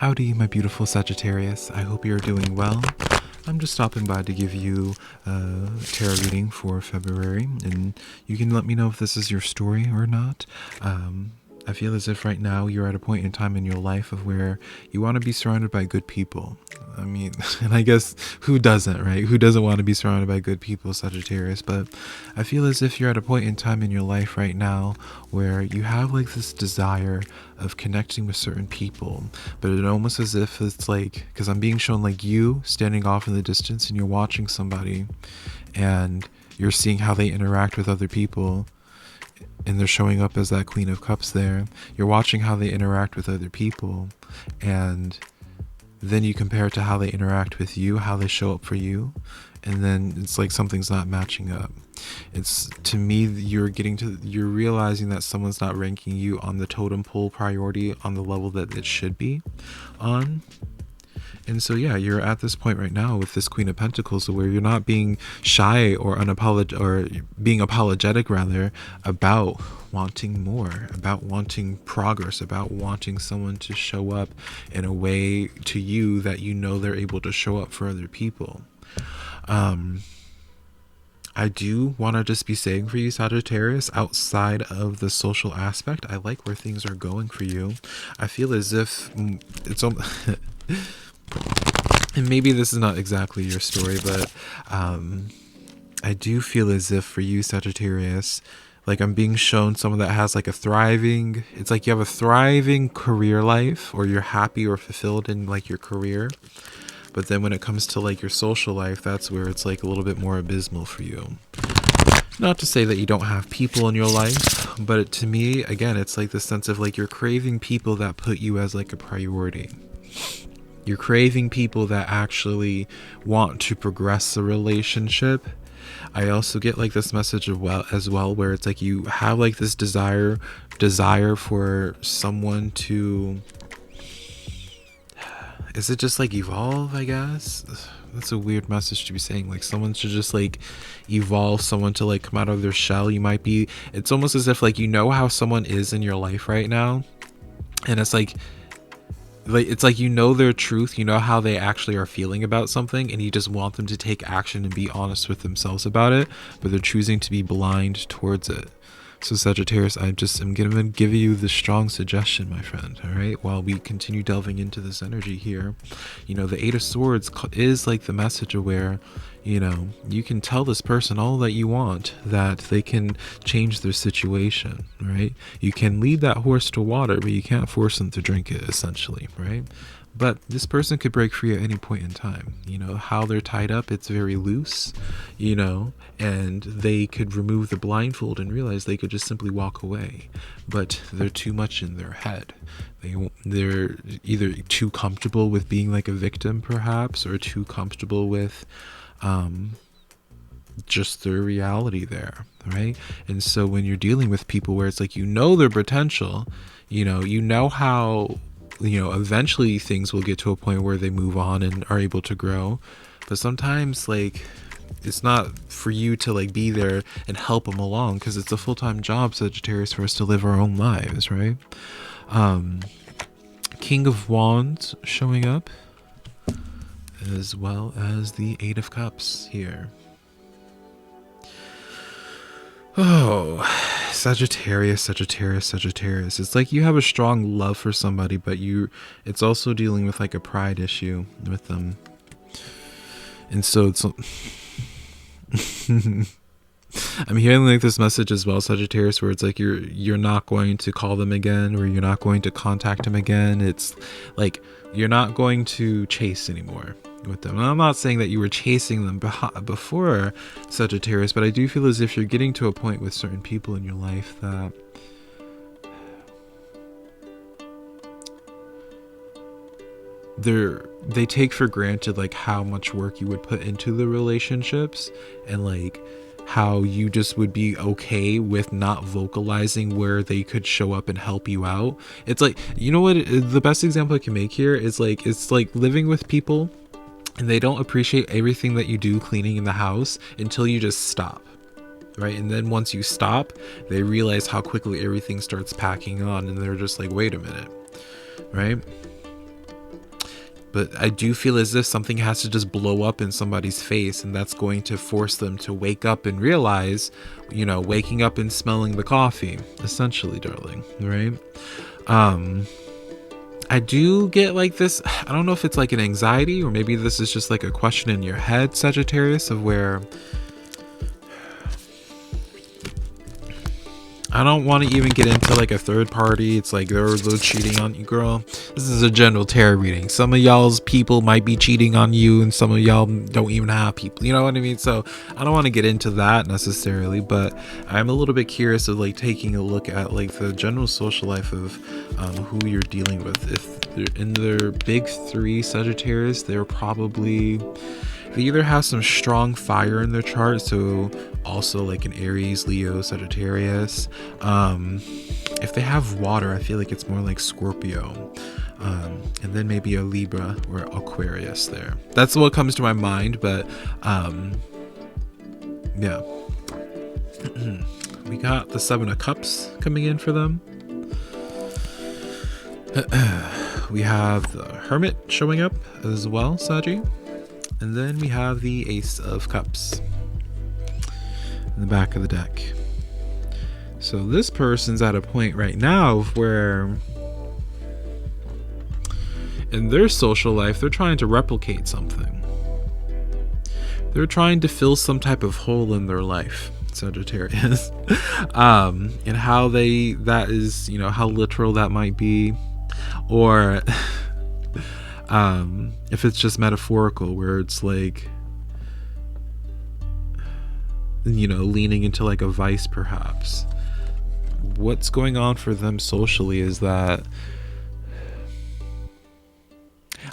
Howdy, my beautiful Sagittarius. I hope you're doing well. I'm just stopping by to give you a tarot reading for February, and you can let me know if this is your story or not. I feel as if right now you're at a point in time in your life of where you want to be surrounded by good people. I mean, and I guess who doesn't, right? Who doesn't want to be surrounded by good people, Sagittarius? But I feel as if you're at a point in time in your life right now where you have like this desire of connecting with certain people, but it almost as if it's like, because I'm being shown like you standing off in the distance and you're watching somebody and you're seeing how they interact with other people, and they're showing up as that Queen of Cups there. You're watching how they interact with other people, and then you compare it to how they interact with you, how they show up for you, and then it's like something's not matching up. It's, to me, you're realizing that someone's not ranking you on the totem pole priority on the level that it should be on. And so, yeah, you're at this point right now with this Queen of Pentacles where you're not being shy or being apologetic rather about wanting more, about wanting progress, about wanting someone to show up in a way to you that you know they're able to show up for other people. I do want to just be saying for you, Sagittarius, outside of the social aspect, I like where things are going for you. I feel as if it's and maybe this is not exactly your story, but I do feel as if for you, Sagittarius, like I'm being shown someone that has like it's like you have a thriving career life, or you're happy or fulfilled in like your career. But then when it comes to like your social life, that's where it's like a little bit more abysmal for you. Not to say that you don't have people in your life, but to me, again, it's like the sense of like you're craving people that put you as like a priority. You're craving people that actually want to progress the relationship. I also get like this message as well, where it's like you have like this desire for someone to, is it just like evolve, I guess? That's a weird message to be saying. Like someone should just like evolve, someone to like come out of their shell. It's almost as if like you know how someone is in your life right now, and it's like you know their truth, you know how they actually are feeling about something, and you just want them to take action and be honest with themselves about it, but they're choosing to be blind towards it. So Sagittarius, I'm going to give you the strong suggestion, my friend, all right, while we continue delving into this energy here. You know, the Eight of Swords is like the message of where, you know, you can tell this person all that you want, that they can change their situation, right? You can lead that horse to water, but you can't force them to drink it, essentially, right? But this person could break free at any point in time. You know, how they're tied up, it's very loose, you know, and they could remove the blindfold and realize they could just simply walk away. But they're too much in their head. They're either too comfortable with being like a victim, perhaps, or too comfortable with just their reality there, right? And so when you're dealing with people where it's like, you know, their potential, you know how, eventually things will get to a point where they move on and are able to grow. But sometimes like it's not for you to like be there and help them along, because it's a full-time job, Sagittarius, for us to live our own lives, right? King of Wands showing up, as well as the Eight of Cups here. Oh, Sagittarius. It's like you have a strong love for somebody, but it's also dealing with like a pride issue with them. And so it's I'm hearing like this message as well, Sagittarius, where it's like you're not going to call them again, or you're not going to contact them again. It's like you're not going to chase anymore with them. And I'm not saying that you were chasing them before, Sagittarius, but I do feel as if you're getting to a point with certain people in your life that they take for granted like how much work you would put into the relationships, and like how you just would be okay with not vocalizing where they could show up and help you out. It's like, you know what, the best example I can make here is like, it's like living with people and they don't appreciate everything that you do cleaning in the house until you just stop, right? And then once you stop, they realize how quickly everything starts packing on, and they're just like, wait a minute, right? but I do feel as if something has to just blow up in somebody's face, and that's going to force them to wake up and realize, you know, waking up and smelling the coffee, essentially, darling, right? I do get like this, I don't know if it's like an anxiety or maybe this is just like a question in your head, Sagittarius, of where I don't want to even get into like a third party. It's like they're cheating on you, girl. This is a general tarot reading. Some of y'all's people might be cheating on you, and some of y'all don't even have people. You know what I mean? So I don't want to get into that necessarily, but I'm a little bit curious of like taking a look at like the general social life of who you're dealing with. If they're in their big three, Sagittarius, they're probably, they either have some strong fire in their chart, so also like an Aries, Leo, Sagittarius. If they have water, I feel like it's more like Scorpio, and then maybe a Libra or Aquarius there. That's what comes to my mind, but yeah. We got the Seven of Cups coming in for them. We have the Hermit showing up as well, Saggy. And then we have the Ace of Cups in the back of the deck. So this person's at a point right now where in their social life, they're trying to replicate something. They're trying to fill some type of hole in their life, Sagittarius. And how that is, you know, how literal that might be, or if it's just metaphorical, where it's like, you know, leaning into like a vice perhaps. What's going on for them socially is that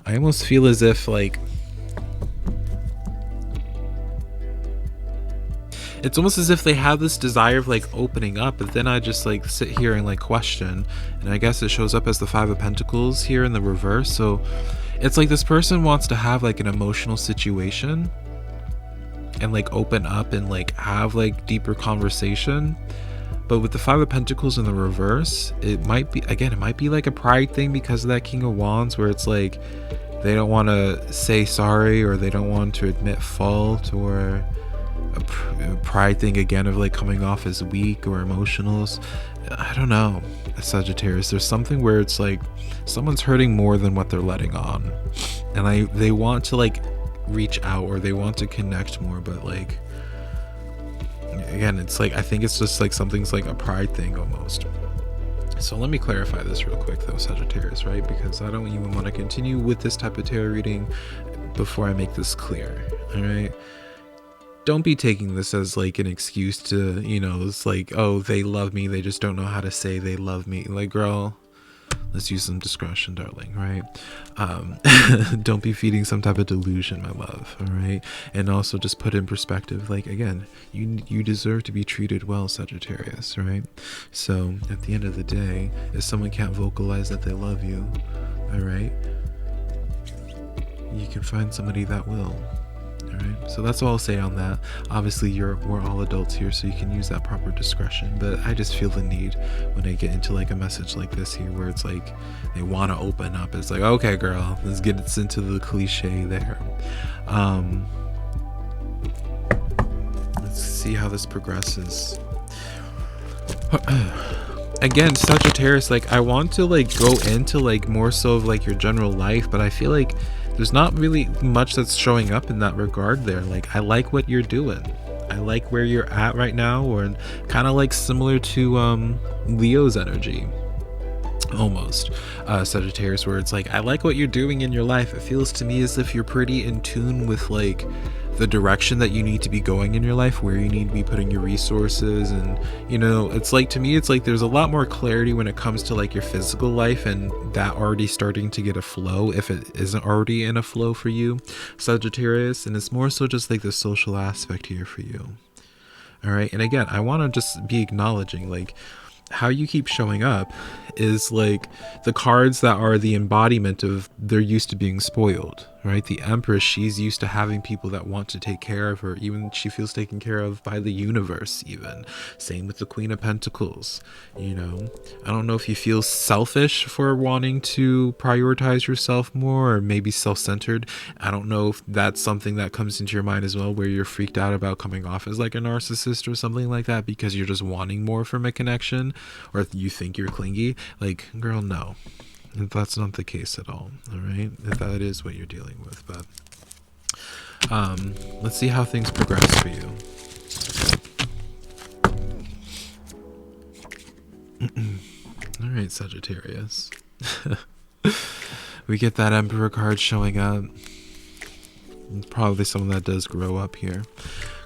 I almost feel as if like it's almost as if they have this desire of like opening up, but then I just like sit here and like question, and I guess it shows up as the Five of Pentacles here in the reverse. So it's like this person wants to have like an emotional situation and like open up and like have like deeper conversation, but with the Five of Pentacles in the reverse, it might be, again, it might be like a pride thing because of that King of Wands, where it's like they don't want to say sorry, or they don't want to admit fault, or a pride thing again of like coming off as weak or emotional. I don't know, Sagittarius, there's something where it's like someone's hurting more than what they're letting on, and they want to like reach out, or they want to connect more, but like again, it's like I think it's just like something's like a pride thing almost. So let me clarify this real quick though, Sagittarius, right? Because I don't even want to continue with this type of tarot reading before I make this clear. All right, don't be taking this as like an excuse to, you know, it's like, oh, they love me, they just don't know how to say they love me. Like, girl, let's use some discretion, darling, right? Don't be feeding some type of delusion, my love, all right? And also just put in perspective, like, again, you deserve to be treated well, Sagittarius, right? So at the end of the day, if someone can't vocalize that they love you, all right, you can find somebody that will. Alright, so that's all I'll say on that. Obviously we're all adults here, so you can use that proper discretion, but I just feel the need when I get into like a message like this here, where it's like they want to open up. It's like, okay girl, let's get into the cliche there. Let's see how this progresses. Again, Sagittarius, like I want to like go into like more so of like your general life, but I feel like there's not really much that's showing up in that regard there. Like, I like what you're doing. I like where you're at right now, or kind of like similar to Leo's energy almost, Sagittarius, where it's like, I like what you're doing in your life. It feels to me as if you're pretty in tune with like the direction that you need to be going in your life, where you need to be putting your resources. And you know, it's like, to me, it's like there's a lot more clarity when it comes to like your physical life, and that already starting to get a flow, if it isn't already in a flow for you, Sagittarius. And it's more so just like the social aspect here for you. All right, and again, I want to just be acknowledging like how you keep showing up is like the cards that are the embodiment of they're used to being spoiled. right? The Empress, she's used to having people that want to take care of her. Even she feels taken care of by the universe even. Same with the Queen of Pentacles. You know, I don't know if you feel selfish for wanting to prioritize yourself more, or maybe self-centered. I don't know if that's something that comes into your mind as well, where you're freaked out about coming off as like a narcissist or something like that because you're just wanting more from a connection, or if you think you're clingy. Like, girl, no, that's not the case at all. All right, if that is what you're dealing with. But let's see how things progress for you. All right, Sagittarius. We get that Emperor card showing up. It's probably someone that does grow up here.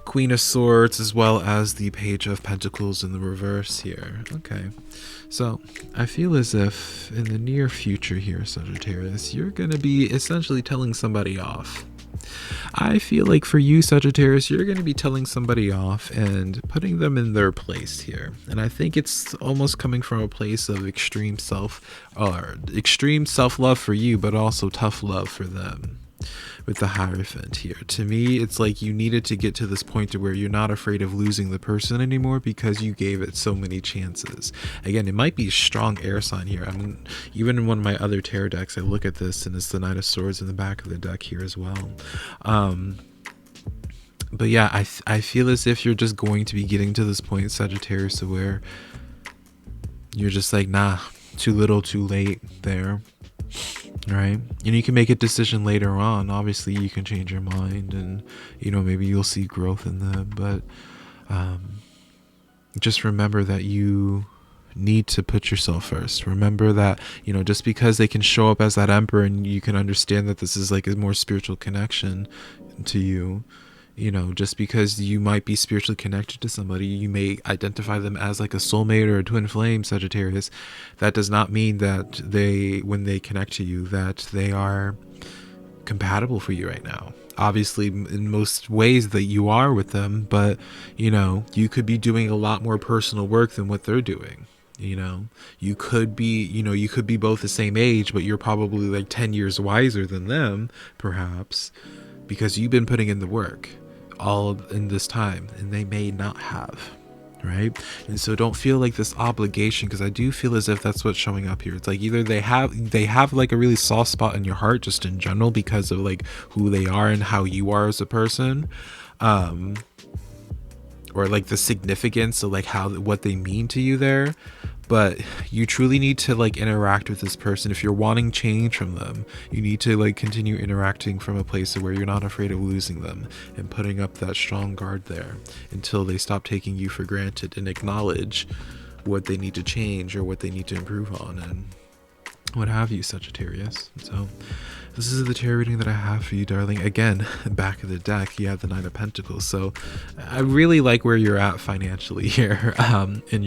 Queen of Swords, as well as the Page of Pentacles in the reverse here. Okay, so I feel as if in the near future here, Sagittarius, you're going to be essentially telling somebody off. I feel like for you, Sagittarius, you're going to be telling somebody off and putting them in their place here. And I think it's almost coming from a place of extreme self-love for you, but also tough love for them. With the Hierophant here, to me, it's like you needed to get to this point to where you're not afraid of losing the person anymore because you gave it so many chances. Again, it might be a strong air sign here. I mean, even in one of my other tarot decks, I look at this and it's the Knight of Swords in the back of the deck here as well. But yeah, I feel as if you're just going to be getting to this point, Sagittarius, where you're just like, nah, too little, too late there. Right, and you can make a decision later on. Obviously you can change your mind, and you know, maybe you'll see growth in them, but just remember that you need to put yourself first. Remember that, you know, just because they can show up as that Emperor and you can understand that this is like a more spiritual connection to you, you know, just because you might be spiritually connected to somebody, you may identify them as like a soulmate or a twin flame, Sagittarius. That does not mean that when they connect to you, that they are compatible for you right now. Obviously, in most ways that you are with them, but you know, you could be doing a lot more personal work than what they're doing. You know, you could be both the same age, but you're probably like 10 years wiser than them, perhaps, because you've been putting in the work all in this time and they may not have, right? And so don't feel like this obligation, because I do feel as if that's what's showing up here. It's like either they have like a really soft spot in your heart just in general because of like who they are and how you are as a person, or like the significance of like what they mean to you there. But you truly need to like interact with this person. If you're wanting change from them, you need to like continue interacting from a place where you're not afraid of losing them and putting up that strong guard there until they stop taking you for granted and acknowledge what they need to change or what they need to improve on and what have you, Sagittarius. So this is the tarot reading that I have for you, darling. Again, back of the deck, you have the Knight of Pentacles. So I really like where you're at financially here in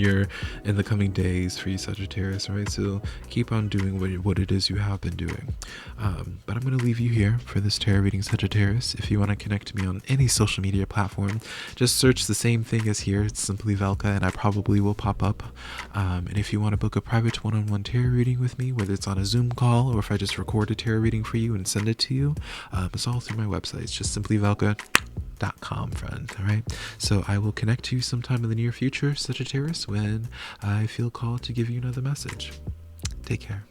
the coming days for you, Sagittarius, right? So keep on doing what it is you have been doing. But I'm going to leave you here for this tarot reading, Sagittarius. If you want to connect to me on any social media platform, just search the same thing as here. It's SimplyVelca, and I probably will pop up. And if you want to book a private one-on-one tarot reading with me, whether it's on a Zoom call or if I just record a tarot reading for you and send it to you, it's all through my website. It's just SimplyVelca.com, friend. All right, so I will connect to you sometime in the near future, Sagittarius, when I feel called to give you another message. Take care.